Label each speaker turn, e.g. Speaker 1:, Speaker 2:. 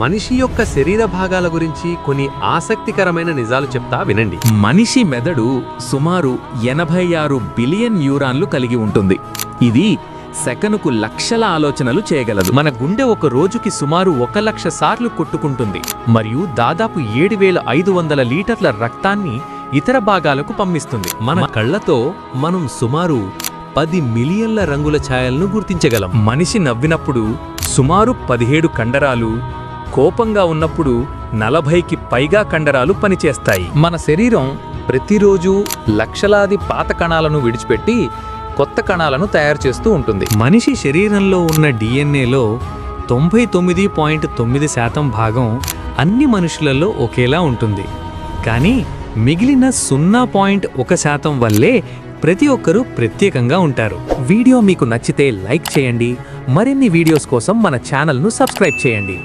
Speaker 1: మనిషి యొక్క శరీర భాగాల గురించి కొన్ని ఆసక్తికరమైన నిజాలు చెప్తా వినండి.
Speaker 2: మనిషి మెదడు సుమారు 86 బిలియన్ న్యూరాన్లు కలిగి ఉంటుంది. ఇది సెకనుకు లక్షల ఆలోచనలు చేయగలదు.
Speaker 1: మన గుండె ఒక రోజుకి సుమారు 1,00,000 సార్లు కొట్టుకుంటుంది మరియు దాదాపు 7,500 లీటర్ల రక్తాన్ని ఇతర భాగాలకు పంపిస్తుంది. మన కళ్ళతో మనం సుమారు 10 మిలియన్ల రంగుల ఛాయలను గుర్తించగలం.
Speaker 2: మనిషి నవ్వినప్పుడు సుమారు 17 కండరాలు, కోపంగా ఉన్నప్పుడు 40కి పైగా కండరాలు పనిచేస్తాయి.
Speaker 3: మన శరీరం ప్రతిరోజు లక్షలాది పాత కణాలను విడిచిపెట్టి కొత్త కణాలను తయారు చేస్తూ ఉంటుంది.
Speaker 1: మనిషి శరీరంలో ఉన్న డిఎన్ఏలో 99.9% భాగం అన్ని మనుషులలో ఒకేలా ఉంటుంది. కానీ మిగిలిన 0.1% వల్లే ప్రతి ఒక్కరూ ప్రత్యేకంగా ఉంటారు.
Speaker 3: వీడియో మీకు నచ్చితే లైక్ చేయండి. మరిన్ని వీడియోస్ కోసం మన ఛానల్ను సబ్స్క్రైబ్ చేయండి.